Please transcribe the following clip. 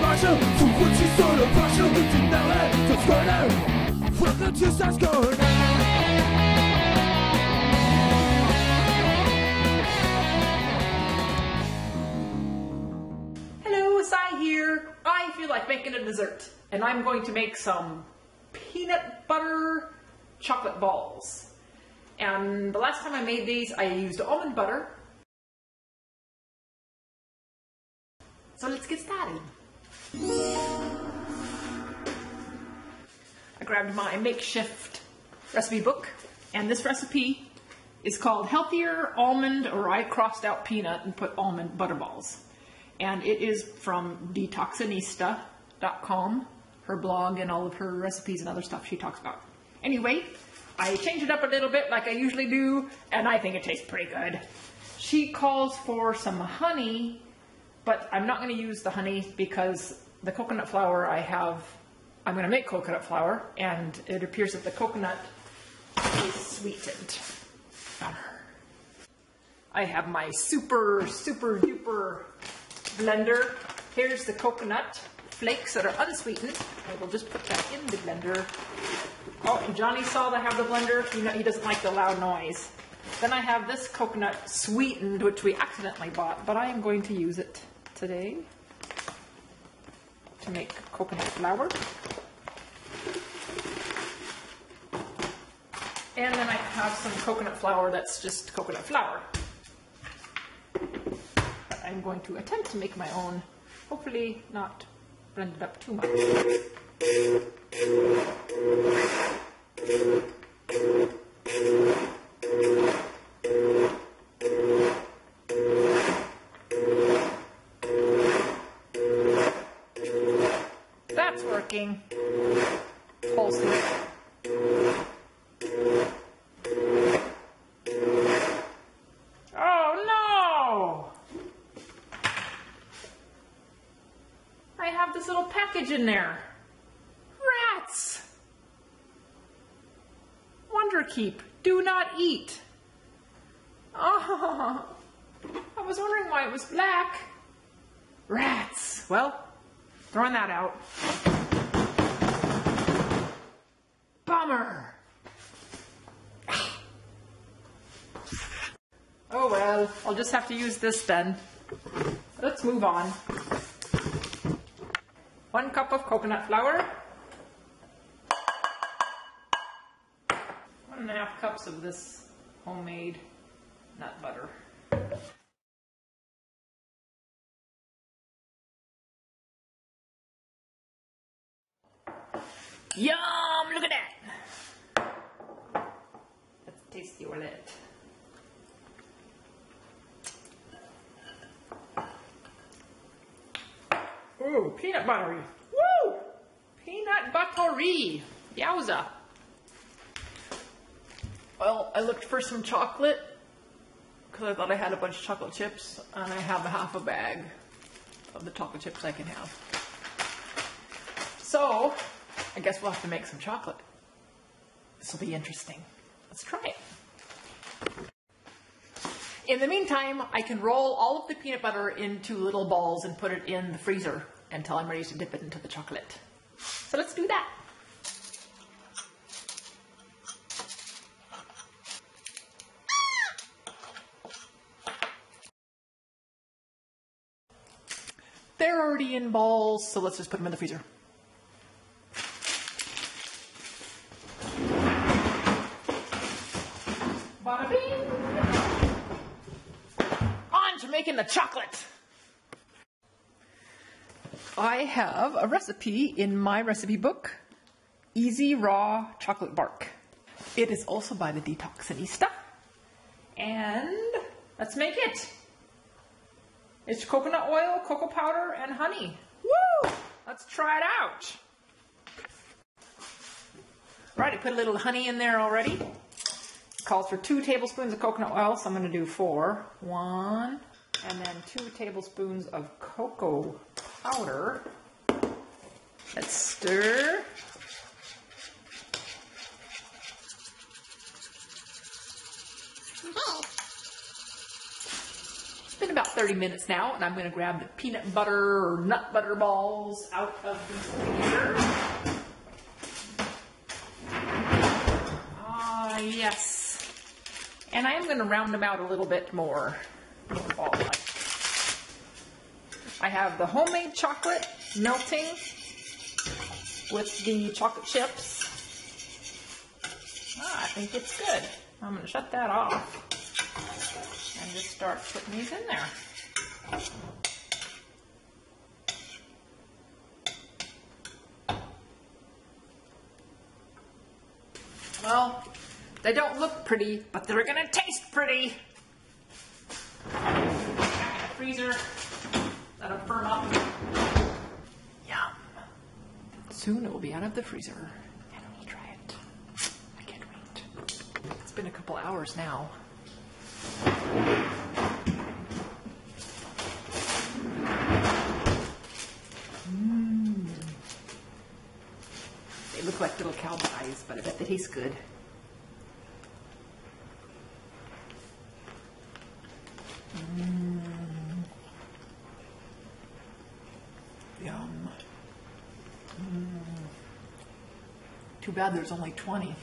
marshal, su voce solo partial, to know to corner. Welcome to South Corner. Hello, Sai here. I feel like making a dessert, and I'm going to make some peanut butter chocolate balls. And the last time I made these, I used almond butter. So let's get started. I grabbed my makeshift recipe book, and this recipe is called Healthier Almond, or I crossed out peanut and put almond butterballs. And it is from detoxinista.com, her blog and all of her recipes and other stuff she talks about. Anyway, I changed it up a little bit like I usually do, and I think it tastes pretty good. She calls for some honey, but I'm not going to use the honey because the coconut flour I'm going to make coconut flour, and it appears that the coconut is sweetened. I have my super duper blender. Here's the coconut flakes that are unsweetened. I will just put that in the blender. Oh, and Johnny saw that I have the blender. He doesn't like the loud noise. Then I have this coconut sweetened, which we accidentally bought, but I am going to use it today to make coconut flour. And then I have some coconut flour that's just coconut flour. But I'm going to attempt to make my own, hopefully not blend it up too much. That's working. Pulsing. Oh no! I have this little package in there. Rats! Wonder keep. Do not eat. Oh, I was wondering why it was black. Rats. Well, throwing that out. Bummer. Oh well, I'll just have to use this then. Let's move on. 1 cup of coconut flour. 1.5 cups of this homemade nut butter. Yum! Look at that! Let's taste the omelette. Ooh, peanut buttery. Woo! Peanut buttery. Yowza. Well, I looked for some chocolate because I thought I had a bunch of chocolate chips, and I have half a bag of the chocolate chips I can have. So, I guess we'll have to make some chocolate. This will be interesting. Let's try it. In the meantime, I can roll all of the peanut butter into little balls and put it in the freezer until I'm ready to dip it into the chocolate. So let's do that. They're already in balls, so let's just put them in the freezer. Bada bing! On to making the chocolate! I have a recipe in my recipe book, Easy Raw Chocolate Bark. It is also by the Detoxinista. And let's make it! It's coconut oil, cocoa powder, and honey. Woo! Let's try it out. Right, I put a little honey in there already. It calls for 2 tablespoons of coconut oil, so I'm going to do 4. 1, and then 2 tablespoons of cocoa powder. Let's stir. been about 30 minutes now, and I'm going to grab the peanut butter or nut butter balls out of the freezer. Ah, yes. And I am going to round them out a little bit more ball-like. I have the homemade chocolate melting with the chocolate chips. I think it's good. I'm going to shut that off and just start putting these in there. Well, they don't look pretty, but they're going to taste pretty. Back in the freezer. Let them firm up. Yum. Soon it will be out of the freezer. And we'll try it. I can't wait. It's been a couple hours now. They look like little cow pies, but I bet they taste good. Yum. Too bad there's only 20.